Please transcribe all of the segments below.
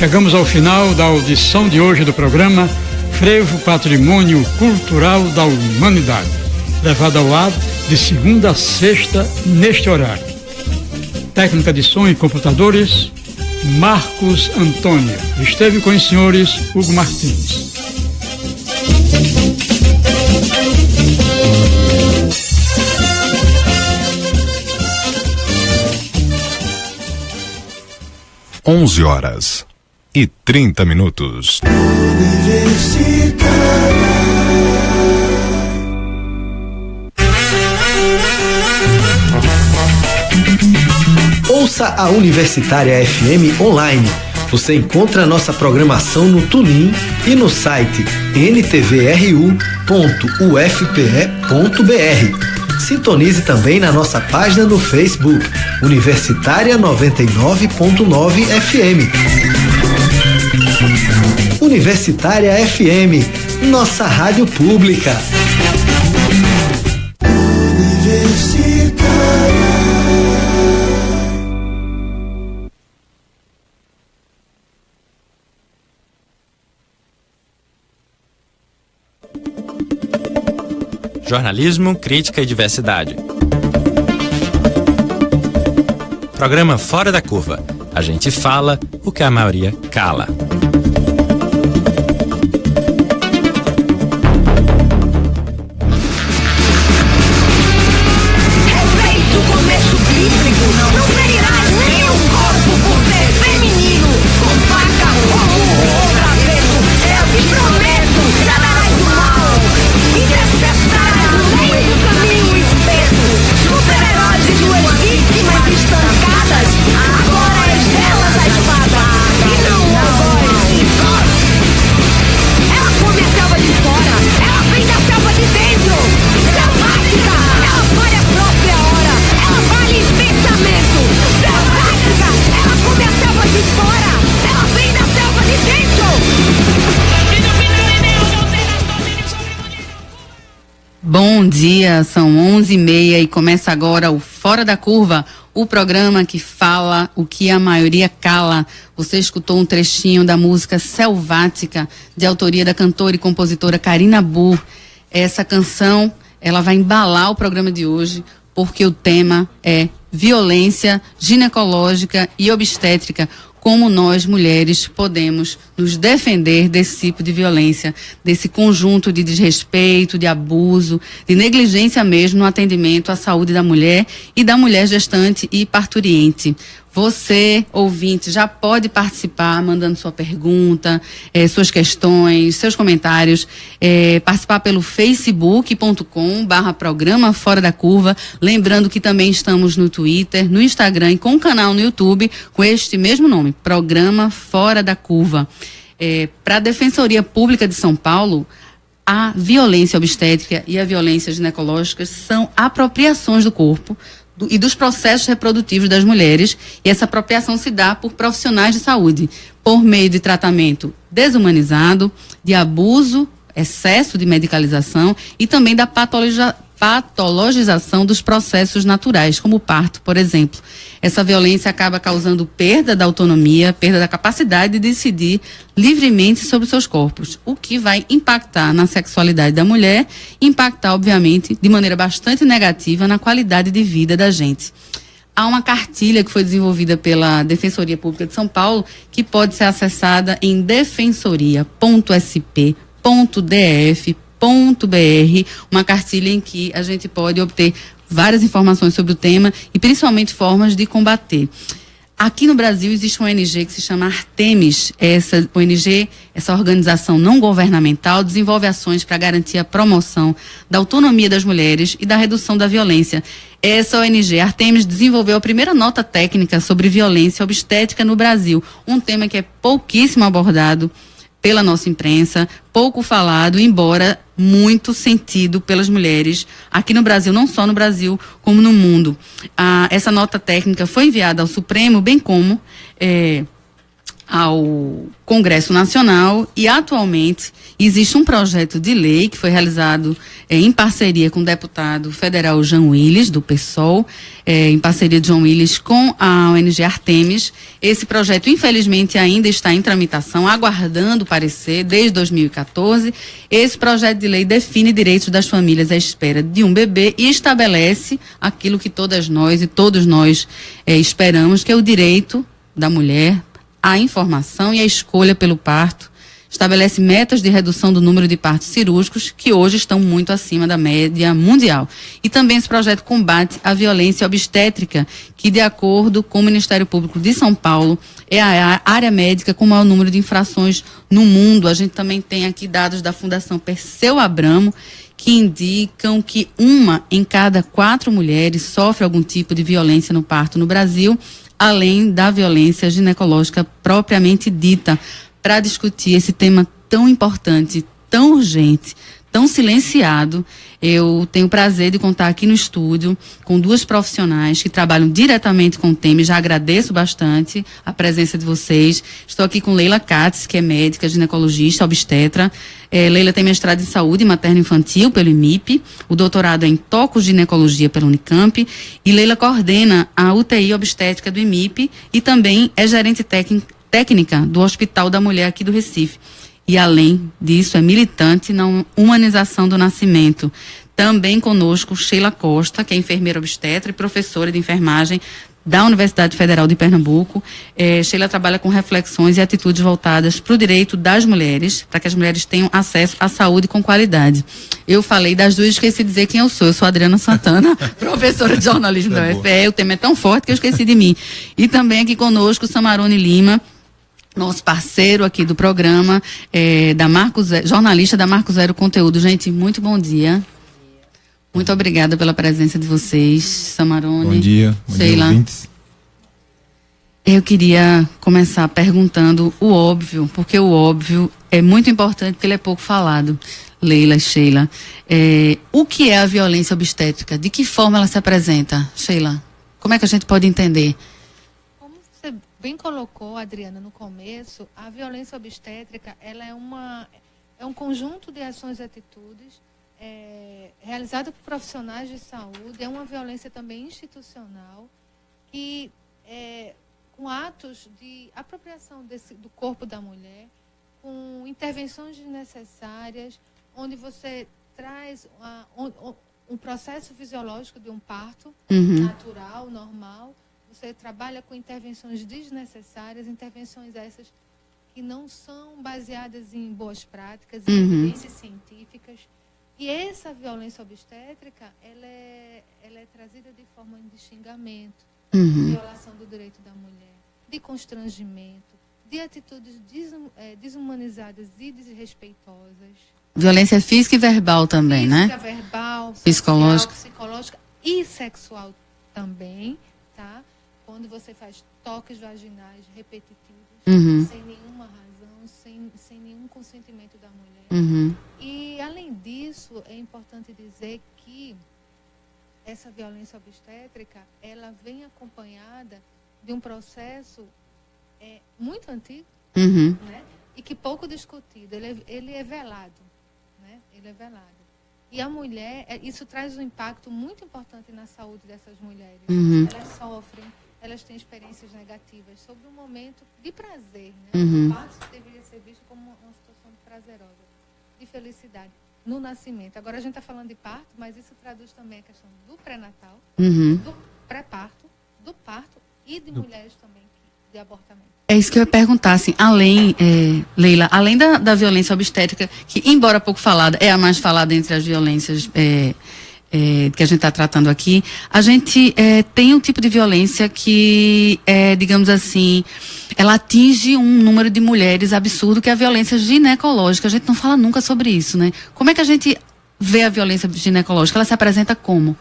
chegamos ao final da audição de hoje do programa Frevo Patrimônio Cultural da Humanidade, levado ao ar de segunda a sexta neste horário. Técnica de som e computadores, Marcos Antônio. Esteve com os senhores Hugo Martins. Onze horas e 30 minutos. Ouça a Universitária FM online. Você encontra nossa programação no TuneIn e no site ntvru.ufpe.br. Sintonize também na nossa página no Facebook, Universitária 99.9 FM. Universitária FM, nossa rádio pública. Jornalismo, crítica e diversidade. Programa Fora da Curva. A gente fala o que a maioria cala. Respeito o começo bíblico. Não ferirás nenhum corpo por ser feminino. Com faca ou murro ou graveto. Eu te prometo, serás do mal. Interceptarás no meio do caminho o espeto. Super-heróis e duas vítimas estancadas. Agora és delas a espada e não o algoz. Ela come a selva de fora, ela vem da selva de dentro. Selvática, ela vale a própria hora, ela vale pensamento. Selvática, ela come a selva de fora, ela vem da selva de dentro. Bom dia, são 11h30 e começa agora o Fora da Curva, o programa que fala o que a maioria cala. Você escutou um trechinho da música Selvática, de autoria da cantora e compositora Karina Burr. Essa canção, ela vai embalar o programa de hoje, porque o tema é violência ginecológica e obstétrica. Como nós, mulheres, podemos nos defender desse tipo de violência, desse conjunto de desrespeito, de abuso, de negligência mesmo no atendimento à saúde da mulher e da mulher gestante e parturiente. Você, ouvinte, já pode participar mandando sua pergunta, suas questões, seus comentários, participar pelo facebook.com/programa Fora da Curva. Lembrando que também estamos no Twitter, no Instagram e com um canal no YouTube com este mesmo nome, Programa Fora da Curva. Para a Defensoria Pública de São Paulo, a violência obstétrica e a violência ginecológica são apropriações do corpo e dos processos reprodutivos das mulheres, e essa apropriação se dá por profissionais de saúde, por meio de tratamento desumanizado, de abuso, excesso de medicalização e também da patologização dos processos naturais, como o parto, por exemplo. Essa violência acaba causando perda da autonomia, perda da capacidade de decidir livremente sobre seus corpos, o que vai impactar na sexualidade da mulher e impactar, obviamente, de maneira bastante negativa na qualidade de vida da gente. Há uma cartilha que foi desenvolvida pela Defensoria Pública de São Paulo, que pode ser acessada em defensoria.sp.df.br, uma cartilha em que a gente pode obter várias informações sobre o tema e principalmente formas de combater. Aqui no Brasil existe uma ONG que se chama Artemis. Essa ONG, essa organização não governamental, desenvolve ações para garantir a promoção da autonomia das mulheres e da redução da violência. Essa ONG, Artemis, desenvolveu a primeira nota técnica sobre violência obstétrica no Brasil, um tema que é pouquíssimo abordado pela nossa imprensa, pouco falado, embora muito sentido pelas mulheres aqui no Brasil, não só no Brasil, como no mundo. Essa nota técnica foi enviada ao Supremo, bem como ao Congresso Nacional e atualmente existe um projeto de lei que foi realizado em parceria com o deputado federal João Willis, do PSOL, em parceria de João Willis com a ONG Artemis. Esse projeto, infelizmente, ainda está em tramitação, aguardando parecer desde 2014. Esse projeto de lei define direitos das famílias à espera de um bebê e estabelece aquilo que todas nós e todos nós esperamos, que é o direito da mulher à informação e à escolha pelo parto. Estabelece metas de redução do número de partos cirúrgicos, que hoje estão muito acima da média mundial. E também esse projeto combate a violência obstétrica, que, de acordo com o Ministério Público de São Paulo, é a área médica com o maior número de infrações no mundo. A gente também tem aqui dados da Fundação Perseu Abramo, que indicam que 1 em cada 4 mulheres sofre algum tipo de violência no parto no Brasil, além da violência ginecológica propriamente dita. Para discutir esse tema tão importante, tão urgente, tão silenciado, eu tenho o prazer de contar aqui no estúdio com 2 profissionais que trabalham diretamente com o tema. Já agradeço bastante a presença de vocês. Estou aqui com Leila Katz, que é médica, ginecologista, obstetra. Leila tem mestrado em saúde materno-infantil pelo IMIP, o doutorado é em tocoginecologia pela Unicamp, e Leila coordena a UTI obstétrica do IMIP e também é gerente técnica do Hospital da Mulher aqui do Recife. E, além disso, é militante na humanização do nascimento. Também conosco Sheila Costa, que é enfermeira obstetra e professora de enfermagem da Universidade Federal de Pernambuco. Sheila trabalha com reflexões e atitudes voltadas para o direito das mulheres, para que as mulheres tenham acesso à saúde com qualidade. Eu falei das 2, esqueci de dizer quem eu sou. Eu sou Adriana Santana, professora de jornalismo da UFPE. O tema é tão forte que eu esqueci de mim. E também aqui conosco Samarone Lima, nosso parceiro aqui do programa, jornalista da Marco Zero Conteúdo. Gente, muito bom dia. Muito obrigada pela presença de vocês, Samarone. Bom dia, Sheila. Ouvintes. Eu queria começar perguntando o óbvio, porque o óbvio é muito importante, porque ele é pouco falado. Leila, Sheila, o que é a violência obstétrica? De que forma ela se apresenta, Sheila? Como é que a gente pode entender? Bem colocou, Adriana, no começo, a violência obstétrica ela é um conjunto de ações e atitudes realizada por profissionais de saúde, é uma violência também institucional, que com atos de apropriação do corpo da mulher, com intervenções desnecessárias, onde você traz um processo fisiológico de um parto natural, normal. Você trabalha com intervenções desnecessárias, intervenções essas que não são baseadas em boas práticas, em evidências científicas. E essa violência obstétrica, ela é trazida de forma de xingamento, de violação do direito da mulher, de constrangimento, de atitudes desumanizadas e desrespeitosas. Violência física e verbal também, física, né? Verbal, psicológica e sexual também, tá? Quando você faz toques vaginais repetitivos, sem nenhuma razão, sem nenhum consentimento da mulher. E, além disso, é importante dizer que essa violência obstétrica, ela vem acompanhada de um processo muito antigo, né? E que pouco discutido. Ele é velado, né? Ele é velado. E a mulher, isso traz um impacto muito importante na saúde dessas mulheres. Elas sofrem, elas têm experiências negativas sobre um momento de prazer, né? O parto deveria ser visto como uma situação prazerosa, de felicidade, no nascimento. Agora a gente está falando de parto, mas isso traduz também a questão do pré-natal, do pré-parto, do parto e de mulheres também de abortamento. É isso que eu ia perguntar, assim, Leila, além da violência obstétrica, que, embora pouco falada, é a mais falada entre as violências que a gente está tratando aqui, a gente tem um tipo de violência que, digamos assim, ela atinge um número de mulheres absurdo, que é a violência ginecológica. A gente não fala nunca sobre isso, né? Como é que a gente vê a violência ginecológica? Ela se apresenta como?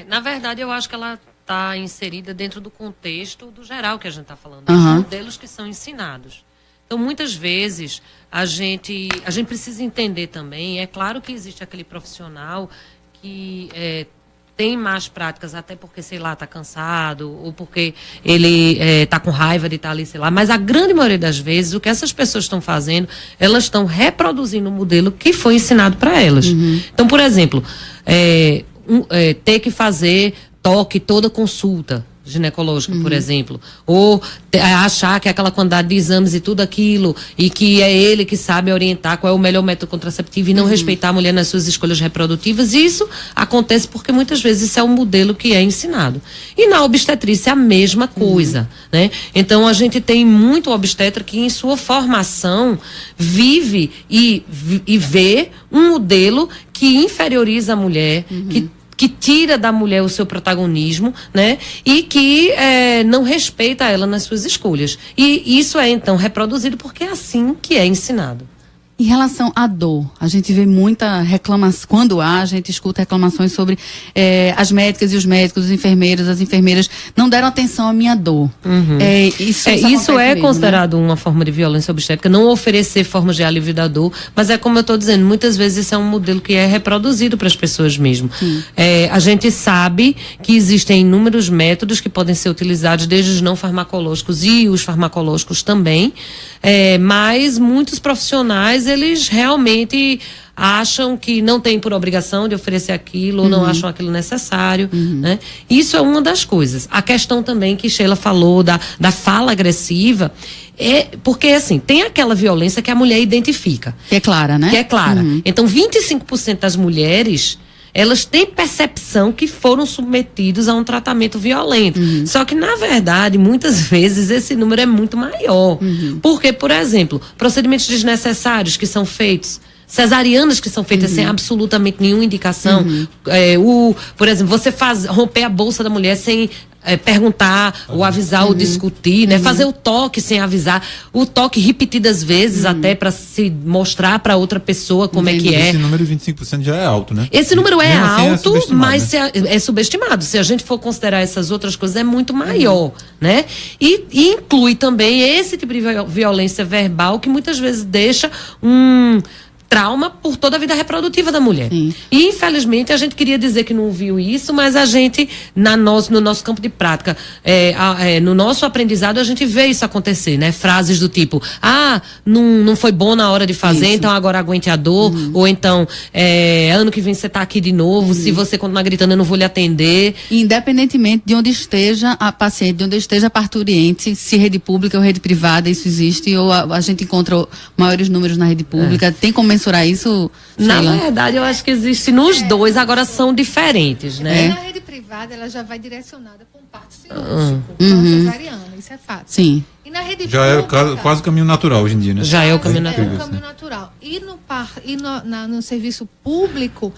Na verdade, eu acho que ela está inserida dentro do contexto do geral que a gente está falando, dos modelos que são ensinados. Então, muitas vezes, a gente precisa entender também, é claro que existe aquele profissional que tem más práticas, até porque, sei lá, está cansado, ou porque ele está com raiva de estar ali, sei lá. Mas a grande maioria das vezes, o que essas pessoas estão fazendo, elas estão reproduzindo o modelo que foi ensinado para elas. Então, por exemplo, ter que fazer toque toda consulta ginecológica, por exemplo, ou achar que aquela quantidade de exames e tudo aquilo, e que é ele que sabe orientar qual é o melhor método contraceptivo e não respeitar a mulher nas suas escolhas reprodutivas. E isso acontece porque muitas vezes isso é um modelo que é ensinado. E na obstetrícia é a mesma coisa, né? Então a gente tem muito obstetra que em sua formação vive e vê um modelo que inferioriza a mulher, que tira da mulher o seu protagonismo, né? E que não respeita ela nas suas escolhas. E isso é, então, reproduzido porque é assim que é ensinado. Em relação à dor, a gente vê muita reclamação, quando a gente escuta reclamações sobre as médicas e os médicos, os enfermeiros, as enfermeiras não deram atenção à minha dor. Isso é considerado, né, uma forma de violência obstétrica, não oferecer formas de alívio da dor, mas é como eu estou dizendo, muitas vezes isso é um modelo que é reproduzido para as pessoas mesmo. A gente sabe que existem inúmeros métodos que podem ser utilizados, desde os não farmacológicos e os farmacológicos também, mas muitos profissionais eles realmente acham que não tem por obrigação de oferecer aquilo, ou não acham aquilo necessário, né? Isso é uma das coisas. A questão também que Sheila falou da fala agressiva, porque assim, tem aquela violência que a mulher identifica. Que é clara, né? Que é clara. Então 25% das mulheres, elas têm percepção que foram submetidos a um tratamento violento. Só que, na verdade, muitas vezes esse número é muito maior. Porque, por exemplo, procedimentos desnecessários que são feitos, cesarianas que são feitas sem absolutamente nenhuma indicação. Por exemplo, você romper a bolsa da mulher sem perguntar, ou avisar, ou discutir, né? Fazer o toque sem avisar, o toque repetidas vezes até para se mostrar para outra pessoa como é que é. Esse número de 25% já é alto, né? Esse número é alto, mas né? é subestimado. Se a gente for considerar essas outras coisas, é muito maior, né? E inclui também esse tipo de violência verbal que muitas vezes deixa trauma por toda a vida reprodutiva da mulher. E, infelizmente, a gente queria dizer que não viu isso, mas a gente, no nosso campo de prática, no nosso aprendizado, a gente vê isso acontecer, né? Frases do tipo, não foi bom na hora de fazer, então agora aguente a dor, ou então, ano que vem você tá aqui de novo, se você continuar gritando, eu não vou lhe atender. Independentemente de onde esteja a paciente, de onde esteja a parturiente, se rede pública ou rede privada, isso existe, ou a gente encontra maiores números na rede pública, tem como mensurar isso, Sheila? Na verdade, eu acho que existe nos dois, agora são diferentes, né? Na rede privada, ela já vai direcionada para um parto cirúrgico, cesariana, isso é fato. Sim. E na rede já pública, é quase o caminho natural hoje em dia, né? Já é o caminho natural. É o caminho natural. E no serviço público,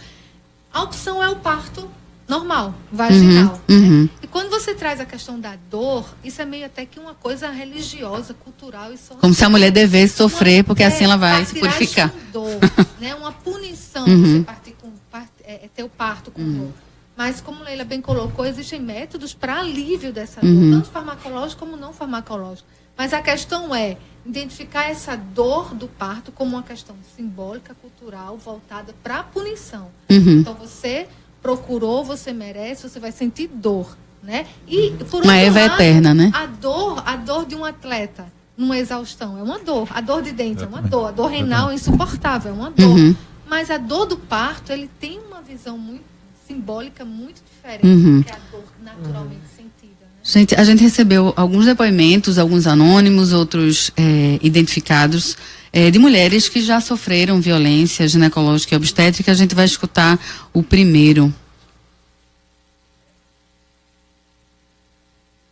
a opção é o parto normal, vaginal. Né? E quando você traz a questão da dor, isso é meio até que uma coisa religiosa, cultural e social. Como se a mulher devesse sofrer, porque assim ela vai se purificar. Dor, né? Uma punição você ter o parto com dor. Mas, como Leila bem colocou, existem métodos para alívio dessa dor, tanto farmacológico como não farmacológico. Mas a questão é identificar essa dor do parto como uma questão simbólica, cultural, voltada para a punição. Então, você procurou, você merece, você vai sentir dor, né? E por outro lado, eterna, né? A dor de um atleta numa exaustão é uma dor, a dor de dente é uma dor, a dor renal é insuportável, é uma dor. Mas a dor do parto, ele tem uma visão muito simbólica, muito diferente do que a dor naturalmente sentida. Né? A gente recebeu alguns depoimentos, alguns anônimos, outros identificados, de mulheres que já sofreram violência ginecológica e obstétrica. A gente vai escutar o primeiro.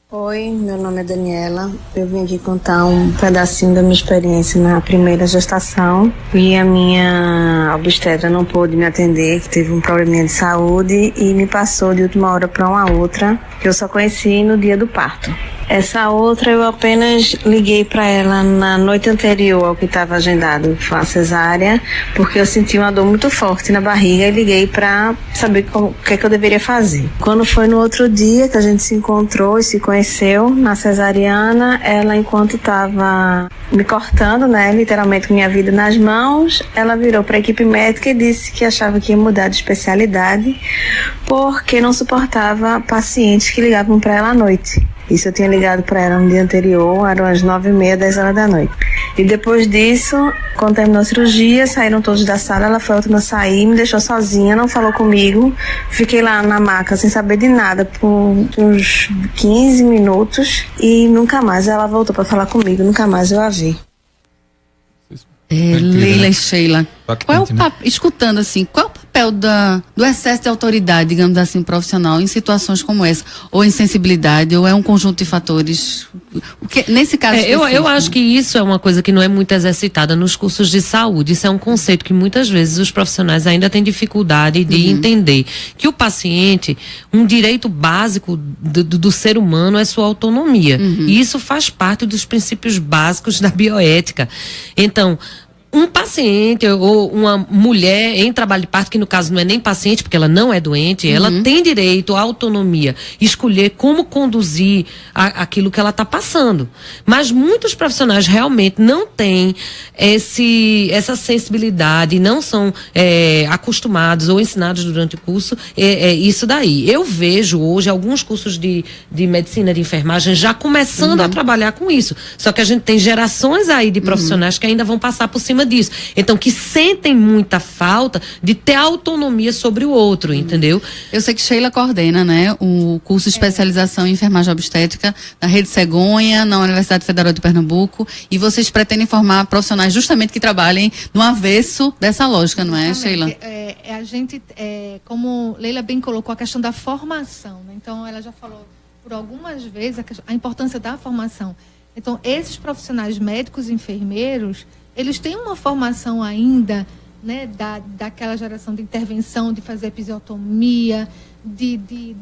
Oi, meu nome é Daniela. Eu vim aqui contar um pedacinho da minha experiência na primeira gestação. E a minha obstetra não pôde me atender, teve um probleminha de saúde e me passou de última hora para uma outra, que eu só conheci no dia do parto. Essa outra eu apenas liguei para ela na noite anterior ao que estava agendado, foi a cesárea, porque eu senti uma dor muito forte na barriga e liguei para saber o que é que eu deveria fazer. Quando foi no outro dia que a gente se encontrou e se conheceu, aconteceu na cesariana, ela enquanto estava me cortando, né, literalmente com minha vida nas mãos, ela virou para a equipe médica e disse que achava que ia mudar de especialidade porque não suportava pacientes que ligavam para ela à noite. Isso eu tinha ligado para ela no dia anterior, eram as 9h30, 10 horas da noite. E depois disso, quando terminou a cirurgia, saíram todos da sala, ela foi a última a sair, me deixou sozinha, não falou comigo. Fiquei lá na maca sem saber de nada por uns 15 minutos e nunca mais ela voltou para falar comigo, nunca mais eu a vi. Leila e Sheila, qual é o escutando assim, qual é o papel do excesso de autoridade, digamos assim, profissional em situações como essa, ou insensibilidade, ou é um conjunto de fatores? Nesse caso eu acho que isso é uma coisa que não é muito exercitada nos cursos de saúde. Isso é um conceito que muitas vezes os profissionais ainda têm dificuldade de entender, que o paciente, um direito básico do ser humano é sua autonomia, e isso faz parte dos princípios básicos da bioética. Então, um paciente ou uma mulher em trabalho de parto, que no caso não é nem paciente, porque ela não é doente, ela tem direito à autonomia, escolher como conduzir aquilo que ela está passando. Mas muitos profissionais realmente não têm essa sensibilidade, não são acostumados ou ensinados durante o curso isso daí. Eu vejo hoje alguns cursos de medicina, de enfermagem, já começando a trabalhar com isso. Só que a gente tem gerações aí de profissionais que ainda vão passar por cima disso. Então, que sentem muita falta de ter autonomia sobre o outro, entendeu? Eu sei que Sheila coordena, né, o curso de especialização em enfermagem obstétrica na Rede Cegonha, na Universidade Federal de Pernambuco, e vocês pretendem formar profissionais justamente que trabalhem no avesso dessa lógica, não é, Sheila? A gente, como Leila bem colocou, a questão da formação, né? Então, ela já falou por algumas vezes a importância da formação. Então, esses profissionais médicos e enfermeiros, eles têm uma formação ainda, né, daquela geração de intervenção, de fazer episiotomia,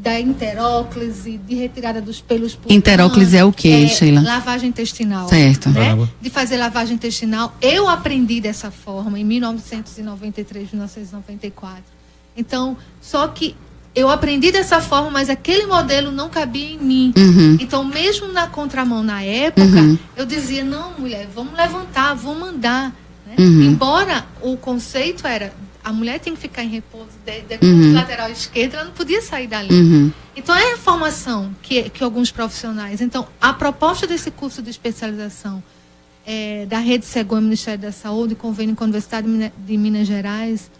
da interóclise, de retirada dos pelos pulmonares. Interóclise é o quê, Sheila? Lavagem intestinal. Certo. Né? De fazer lavagem intestinal. Eu aprendi dessa forma em 1993, 1994. Então, só que eu aprendi dessa forma, mas aquele modelo não cabia em mim. Então, mesmo na contramão na época, eu dizia, não, mulher, vamos levantar, vamos andar. Né? Embora o conceito era, a mulher tem que ficar em repouso de lateral esquerdo, ela não podia sair dali. Então, é a formação que alguns profissionais... Então, a proposta desse curso de especialização da Rede Cegonha, Ministério da Saúde, convênio com a Universidade de Minas Gerais,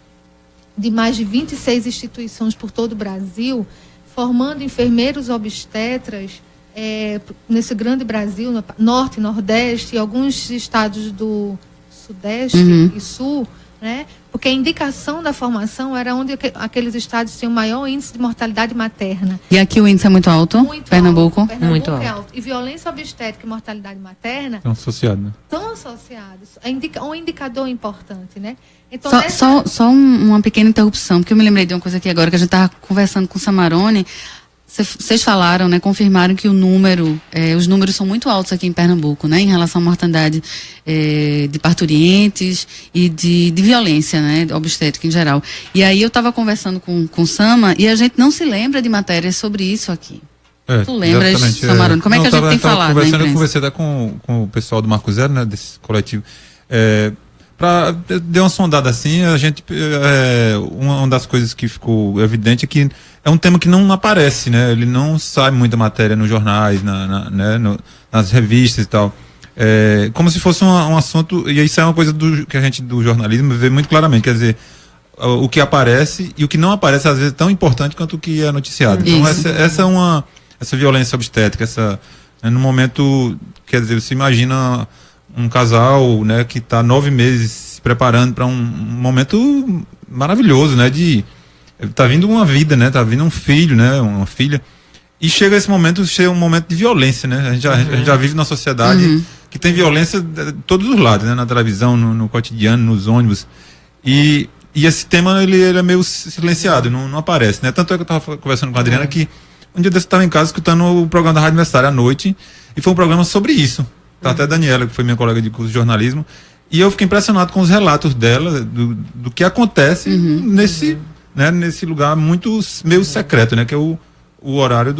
de mais de 26 instituições por todo o Brasil, formando enfermeiros obstetras nesse grande Brasil, no Norte, Nordeste e alguns estados do Sudeste e Sul, né? Porque a indicação da formação era onde aqueles estados tinham maior índice de mortalidade materna. E aqui o índice é muito alto? Pernambuco? Muito alto. E violência obstétrica e mortalidade materna estão associados, né? Estão associados. É um indicador importante, né? Então, só uma pequena interrupção, porque eu me lembrei de uma coisa aqui agora, que a gente estava conversando com o Samarone. Vocês falaram, né, confirmaram que os números são muito altos aqui em Pernambuco, né, em relação à mortalidade de parturientes e de violência, né, obstétrica em geral. E aí eu estava conversando com o Sama e a gente não se lembra de matérias sobre isso aqui. Tu lembras, Samarone? Como é que a gente tem falado na imprensa? Eu conversei até com o pessoal do Marco Zero, né, desse coletivo, para dar uma sondada assim, a gente uma das coisas que ficou evidente é que é um tema que não aparece, né? Ele não sai muita matéria nos jornais, nas revistas e tal. Como se fosse um assunto, e isso é uma coisa que a gente do jornalismo vê muito claramente, quer dizer, o que aparece e o que não aparece às vezes é tão importante quanto o que é noticiado. Então essa violência obstétrica, no momento, quer dizer, você imagina um casal, né, que está 9 meses se preparando para um momento maravilhoso, né, tá vindo uma vida, né, tá vindo um filho, né, uma filha, e chega esse momento, chega um momento de violência, né, a gente já vive numa sociedade que tem violência de todos os lados, né, na televisão, no cotidiano, nos ônibus, e esse tema ele é meio silenciado, não aparece, né, tanto é que eu estava conversando com a Adriana que um dia desse eu estava em casa escutando o programa da Rádio Universitária à noite, e foi um programa sobre isso. Tá, até a Daniela, que foi minha colega de curso de jornalismo, e eu fiquei impressionado com os relatos dela, do que acontece nesse lugar muito meio secreto, né, que é o horário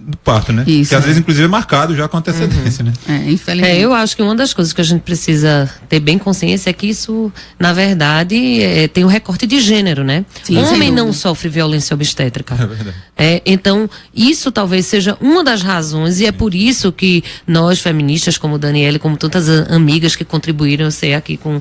do parto, né? Isso, que às vezes, inclusive, é marcado já com antecedência, né? Infelizmente. Eu acho que uma das coisas que a gente precisa ter bem consciência é que isso, na verdade, tem um recorte de gênero, né? Sim, homem não sofre violência obstétrica. É verdade. Então, isso talvez seja uma das razões, e é por isso que nós, feministas, como Daniela, como tantas amigas que contribuíram, eu sei, aqui com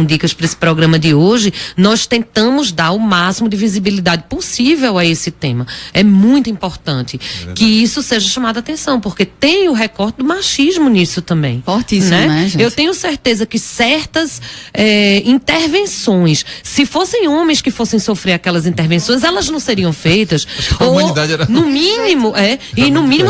dicas para esse programa de hoje, nós tentamos dar o máximo de visibilidade possível a esse tema. É muito importante que isso seja chamado a atenção, porque tem o recorte do machismo nisso também. Fortíssimo, né, gente? Eu tenho certeza que certas intervenções, se fossem homens que fossem sofrer aquelas intervenções, elas não seriam feitas. A humanidade era... No mínimo,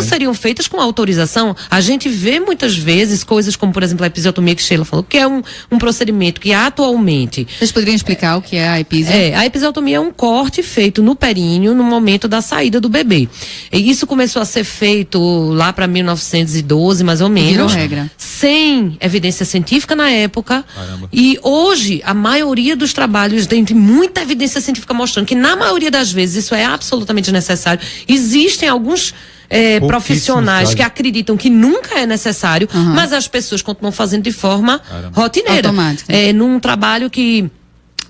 seriam feitas com autorização. A gente vê muitas vezes coisas como, por exemplo, a episiotomia que Sheila falou, que é um procedimento que atualmente... Vocês poderiam explicar o que é a episiotomia? A episiotomia é um corte feito no períneo no momento da saída do bebê. E isso começou a ser feito lá para 1912, mais ou menos. Virou regra. Sem evidência científica na época. Caramba. E hoje, a maioria dos trabalhos tem muita evidência científica mostrando que, na maioria das vezes, isso é absolutamente necessário. Existem alguns profissionais que acreditam que nunca é necessário, mas as pessoas continuam fazendo de forma rotineira. Automática. Num trabalho que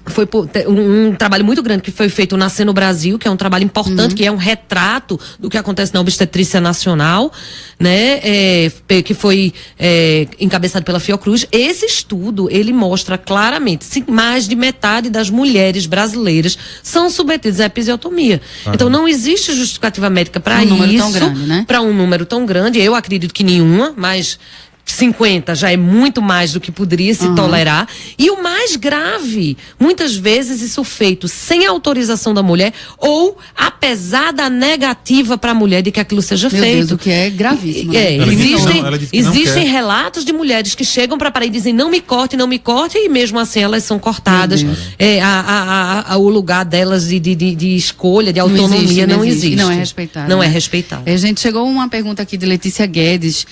foi um trabalho muito grande que foi feito Nascer no Brasil, que é um trabalho importante, que é um retrato do que acontece na obstetrícia nacional, né? Que foi encabeçado pela Fiocruz. Esse estudo, ele mostra claramente que mais de metade das mulheres brasileiras são submetidas à episiotomia. Então não existe justificativa médica para isso, número tão grande, né? Para um número tão grande. Eu acredito que nenhuma, mas 50 já é muito mais do que poderia se tolerar. E o mais grave, muitas vezes isso feito sem autorização da mulher ou apesar da negativa para a mulher de que aquilo seja Meu feito. Deus, o que é gravíssimo. Né? Existem relatos de mulheres que chegam para parar e dizem não me corte, e mesmo assim elas são cortadas. O lugar delas de escolha, de autonomia não existe. Não é respeitado. Não é respeitado. Gente, chegou uma pergunta aqui de Letícia Guedes.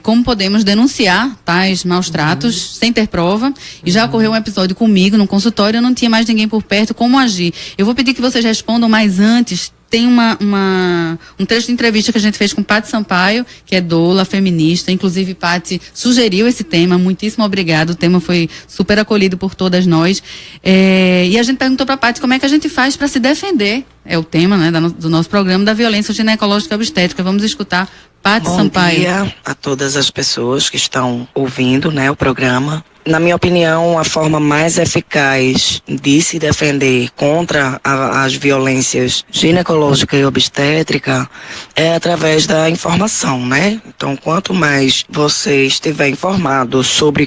Como podemos denunciar tais maus tratos sem ter prova? E já ocorreu um episódio comigo no consultório, eu não tinha mais ninguém por perto, como agir? Eu vou pedir que vocês respondam, mas antes tem um trecho de entrevista que a gente fez com Paty Sampaio, que é doula, feminista. Inclusive, Paty sugeriu esse tema. Muitíssimo obrigado. O tema foi super acolhido por todas nós. E a gente perguntou para Paty como é que a gente faz para se defender. É o tema, né, do nosso programa, da violência ginecológica e obstétrica. Vamos escutar Paty Sampaio. Bom dia a todas as pessoas que estão ouvindo, né, o programa. Na minha opinião, a forma mais eficaz de se defender contra as violências ginecológica e obstétrica é através da informação, né? Então, quanto mais você estiver informado sobre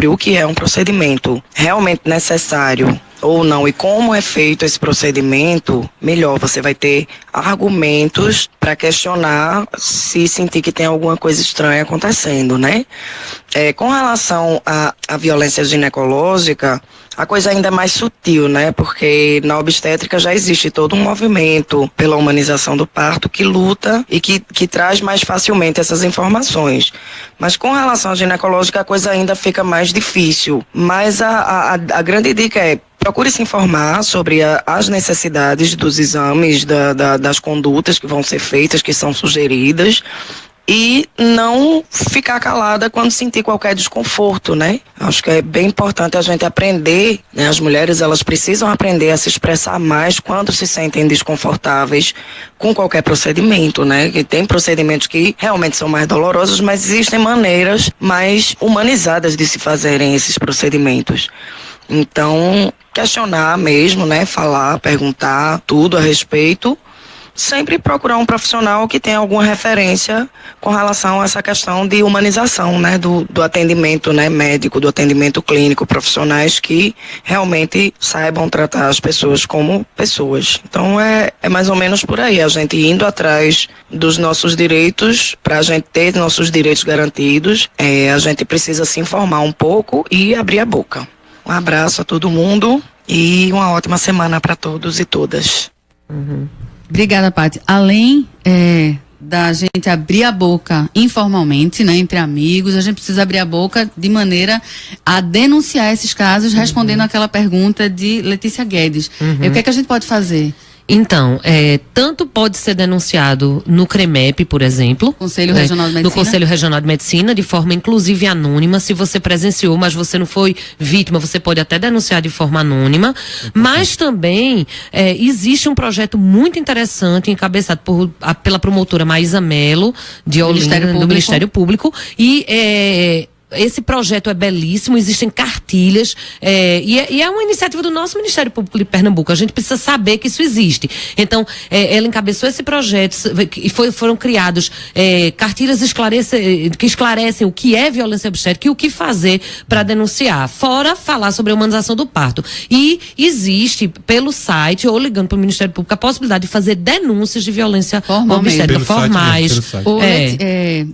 o que é um procedimento realmente necessário ou não e como é feito esse procedimento, melhor você vai ter argumentos para questionar se sentir que tem alguma coisa estranha acontecendo, né? Com relação à violência ginecológica, a coisa ainda é mais sutil, né? Porque na obstétrica já existe todo um movimento pela humanização do parto que luta e que traz mais facilmente essas informações. Mas com relação à ginecológica, a coisa ainda fica mais difícil. Mas a grande dica é: procure se informar sobre as necessidades dos exames, das condutas que vão ser feitas, que são sugeridas, e não ficar calada quando sentir qualquer desconforto, né? Acho que é bem importante a gente aprender, né? As mulheres, elas precisam aprender a se expressar mais quando se sentem desconfortáveis com qualquer procedimento, né? Que tem procedimentos que realmente são mais dolorosos, mas existem maneiras mais humanizadas de se fazerem esses procedimentos. Então, questionar mesmo, né? Falar, perguntar tudo a respeito. Sempre procurar um profissional que tenha alguma referência com relação a essa questão de humanização, né, do atendimento, né, médico, do atendimento clínico, profissionais que realmente saibam tratar as pessoas como pessoas. Então é mais ou menos por aí, a gente indo atrás dos nossos direitos. Para a gente ter nossos direitos garantidos, a gente precisa se informar um pouco e abrir a boca. Um abraço a todo mundo e uma ótima semana para todos e todas. Obrigada, Paty. Além da gente abrir a boca informalmente, né, entre amigos, a gente precisa abrir a boca de maneira a denunciar esses casos, respondendo aquela pergunta de Letícia Guedes. O que é que a gente pode fazer? Então, tanto pode ser denunciado no CREMEP, por exemplo. Conselho Regional de Medicina. No Conselho Regional de Medicina, de forma inclusive anônima. Se você presenciou, mas você não foi vítima, você pode até denunciar de forma anônima. Mas também existe um projeto muito interessante, encabeçado pela promotora Maísa Mello, de Olinda, do Ministério Público. E esse projeto é belíssimo, existem cartilhas, e é uma iniciativa do nosso Ministério Público de Pernambuco. A gente precisa saber que isso existe. Então, ela encabeçou esse projeto e foram criados cartilhas que esclarecem o que é violência obstétrica e o que fazer para denunciar, fora falar sobre a humanização do parto. E existe, pelo site ou ligando para o Ministério Público, a possibilidade de fazer denúncias de violência obstétrica formais.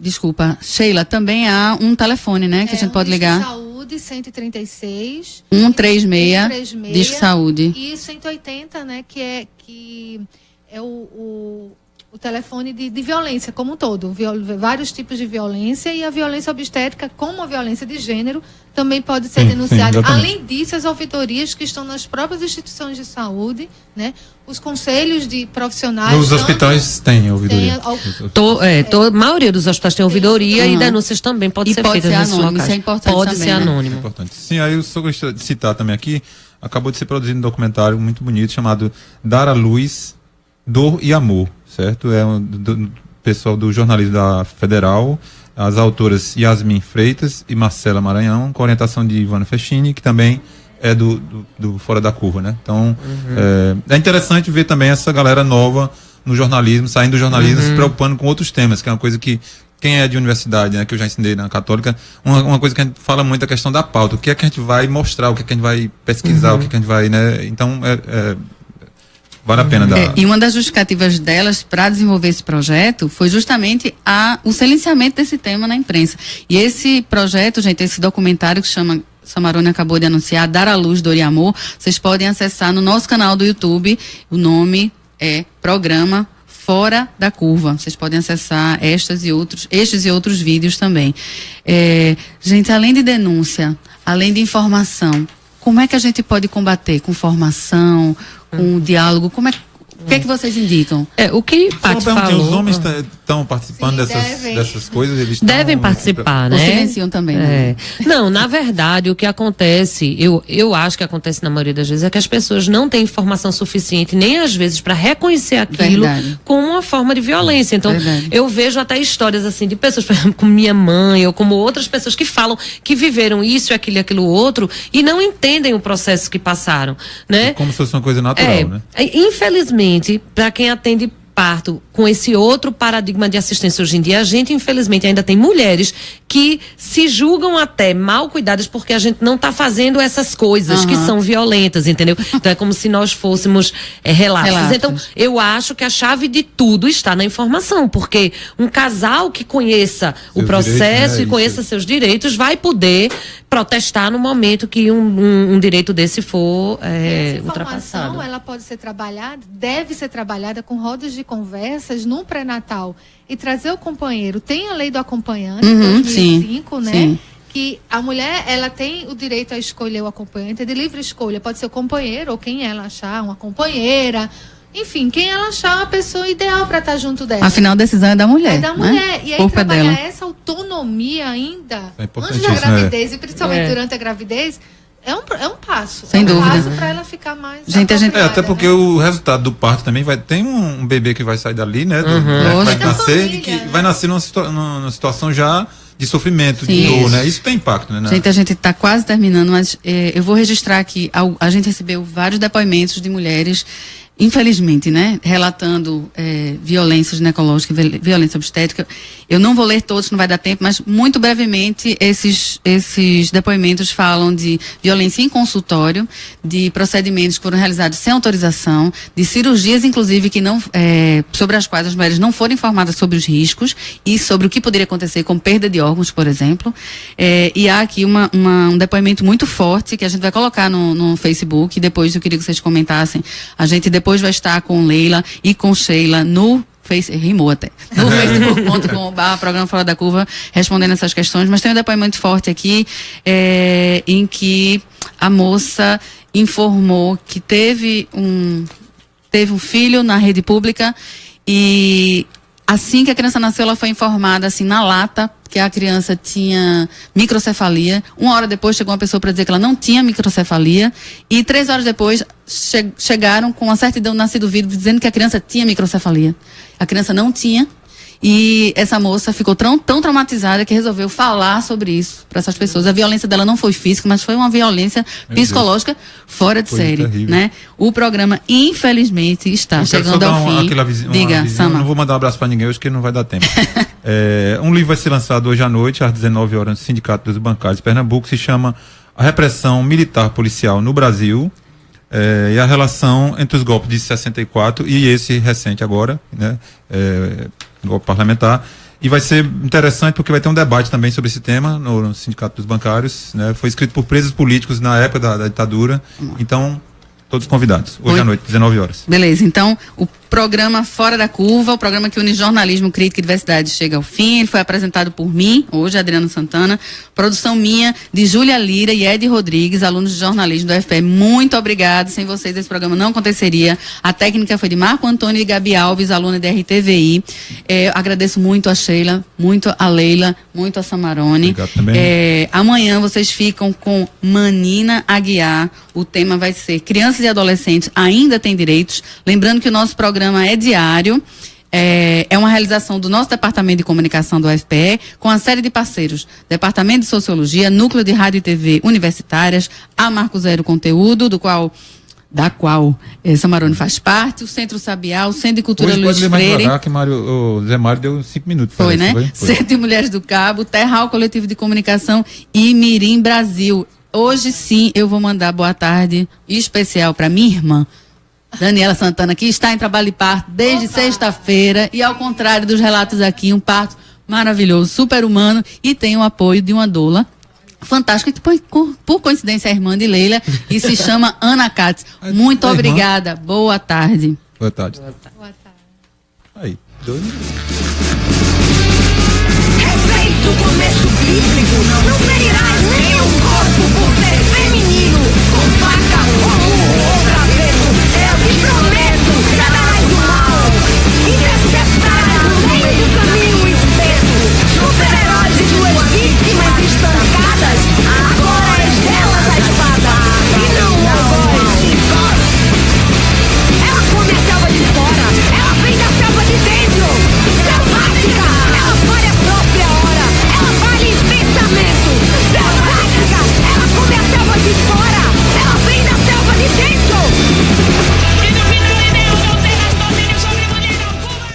Desculpa, Sheila, também há um telefone, né, que a gente pode ligar. Saúde 136 136 Disque Saúde. E 180, né, que é o telefone de violência como um todo, vários tipos de violência, e a violência obstétrica, como a violência de gênero, também pode ser denunciada. Além disso, as ouvidorias que estão nas próprias instituições de saúde, né, os conselhos de profissionais. Nos hospitais tem ouvidoria. A maioria dos hospitais tem ouvidoria e denúncias também podem ser feitas nesses locais. Isso é importante pode também, ser né? anônimo. É importante. Sim, aí eu só gostaria de citar também aqui, acabou de ser produzido um documentário muito bonito chamado Dar à Luz, Dor e Amor, certo? É do pessoal do jornalismo da Federal, as autoras Yasmin Freitas e Marcela Maranhão, com orientação de Ivana Festini, que também é do Fora da Curva, né? Então, é interessante ver também essa galera nova no jornalismo, saindo do jornalismo, se preocupando com outros temas, que é uma coisa que quem é de universidade, né, que eu já ensinei na Católica, uma coisa que a gente fala muito é a questão da pauta, o que é que a gente vai mostrar, o que é que a gente vai pesquisar, o que é que a gente vai, né? Então, vale a pena dar. E uma das justificativas delas para desenvolver esse projeto foi justamente o silenciamento desse tema na imprensa. E esse projeto, gente, esse documentário que chama, Samarone acabou de anunciar, Dar à Luz, Dor e Amor, vocês podem acessar no nosso canal do YouTube. O nome é Programa Fora da Curva. Vocês podem acessar estes e outros vídeos também. Gente, além de denúncia, além de informação, como é que a gente pode combater? Com formação, com diálogo? O que é que vocês indicam? O que Paty falou... Os homens estão participando dessas coisas? Eles devem participar, né? Ou silenciam também, né? Não, na verdade, o que acontece, eu acho que acontece na maioria das vezes, é que as pessoas não têm informação suficiente, nem às vezes, para reconhecer aquilo como uma forma de violência. Então, eu vejo até histórias assim de pessoas, por exemplo, como minha mãe, ou como outras pessoas que falam que viveram isso, aquilo e aquilo outro, e não entendem o processo que passaram, né? Como se fosse uma coisa natural, né? Infelizmente, para quem atende parto com esse outro paradigma de assistência hoje em dia, a gente infelizmente ainda tem mulheres que se julgam até mal cuidadas porque a gente não está fazendo essas coisas que são violentas, entendeu? Então é como se nós fôssemos relapsos. Então eu acho que a chave de tudo está na informação, porque um casal que conheça o processo e conheça seus direitos vai poder protestar no momento que um direito desse for ultrapassado. Ela pode ser trabalhada, deve ser trabalhada com rodas de conversas no pré-natal e trazer o companheiro. Tem a lei do acompanhante, 2005, né? Sim. Que a mulher, ela tem o direito a escolher o acompanhante, é de livre escolha. Pode ser o companheiro ou quem ela achar, uma companheira. Enfim, quem ela achar a pessoa ideal para estar junto dela. Afinal, a decisão é da mulher. É da mulher. E aí trabalhar essa autonomia ainda antes da gravidez e principalmente durante a gravidez é um passo. Sem dúvida. Um passo para ela ficar mais. Até porque o resultado do parto também tem um bebê que vai sair dali, né? Vai nascer e que vai nascer numa situação já de sofrimento, de dor, né? Isso tem impacto, né? Gente, a gente está quase terminando, mas eu vou registrar aqui, a gente recebeu vários depoimentos de mulheres, infelizmente, né, relatando violência ginecológica, violência obstétrica. Eu não vou ler todos, não vai dar tempo, mas muito brevemente esses depoimentos falam de violência em consultório, de procedimentos que foram realizados sem autorização, de cirurgias, inclusive, que não, sobre as quais as mulheres não foram informadas sobre os riscos e sobre o que poderia acontecer com perda de órgãos, por exemplo. E há aqui um depoimento muito forte que a gente vai colocar no Facebook, e depois eu queria que vocês comentassem. A gente depois vai estar com Leila e com Sheila no facebook.com/programa Fora da Curva, respondendo essas questões, mas tem um depoimento forte aqui, em que a moça informou que teve teve um filho na rede pública e assim que a criança nasceu, ela foi informada assim na lata que a criança tinha microcefalia. 1 hora depois chegou uma pessoa para dizer que ela não tinha microcefalia e 3 horas depois chegaram com a certidão de nascido vivo dizendo que a criança tinha microcefalia. A criança não tinha. E essa moça ficou tão traumatizada que resolveu falar sobre isso para essas pessoas. A violência dela não foi física, mas foi uma violência psicológica fora de série, né? O programa, infelizmente, está chegando ao fim. Diga, Sama. Não vou mandar um abraço para ninguém hoje, que não vai dar tempo. Um livro vai ser lançado hoje à noite, às 19 horas, no Sindicato dos Bancários de Pernambuco, se chama A Repressão Militar Policial no Brasil, e a relação entre os golpes de 64 e esse recente agora, né? Golpe parlamentar, e vai ser interessante porque vai ter um debate também sobre esse tema no Sindicato dos Bancários, né? Foi escrito por presos políticos na época da ditadura, então todos convidados, hoje à noite, 19 horas. Beleza, então o programa Fora da Curva, o programa que une jornalismo, crítica e diversidade, chega ao fim. Ele foi apresentado por mim, hoje, Adriano Santana, produção minha, de Júlia Lira e Ed Rodrigues, alunos de jornalismo do UFPE. Muito obrigado, sem vocês esse programa não aconteceria. A técnica foi de Marco Antônio e Gabi Alves, aluna da RTVI. Agradeço muito a Sheila, muito a Leila, muito a Samarone. Obrigado também. Amanhã vocês ficam com Manina Aguiar. O tema vai ser Crianças e Adolescentes Ainda Têm Direitos. Lembrando que o nosso programa é diário, é uma realização do nosso Departamento de Comunicação do UFPE, com a série de parceiros, Departamento de Sociologia, Núcleo de Rádio e TV Universitárias, a Marco Zero Conteúdo, da qual Samarone faz parte, o Centro Sabiá, o Centro de Cultura hoje Luiz Freire. Que o Zé Mário deu 5 minutos. Foi, né? Foi. Centro de Mulheres do Cabo, Terral Coletivo de Comunicação e Mirim Brasil. Hoje sim eu vou mandar boa tarde especial para minha irmã, Daniela Santana, que está em trabalho de parto desde sexta-feira, e ao contrário dos relatos aqui, um parto maravilhoso, super-humano, e tem o apoio de uma doula fantástica, que por coincidência é irmã de Leila, e se chama Ana Katz. Muito obrigada, boa tarde. Boa tarde. Boa tarde. Aí, 2 minutos. Respeito o começo bíblico, não ferirás nenhum corpo por ser feminino, com faca ou murro ou graveto, eu te prometo, saberás do mal, interceptarás no meio do caminho o espeto, super-heróis e 2 vítimas estancadas, agora és delas a espada, e não a voz. Ela come a selva de fora, ela vem da selva de dentro, selvática, ela vale a própria hora, ela vale pensamento, selvática, ela come a selva de fora, ela vem da selva de dentro. E no final é Deus, não tem mais domínio sobre mulher alguma.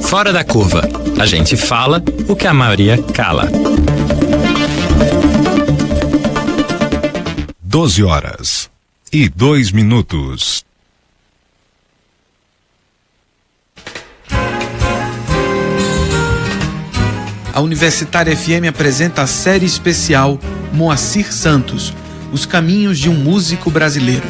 Fora da Curva. A gente fala o que a maioria cala. 12 horas e 2 minutos. A Universitária FM apresenta a série especial Moacir Santos, Os Caminhos de um Músico Brasileiro.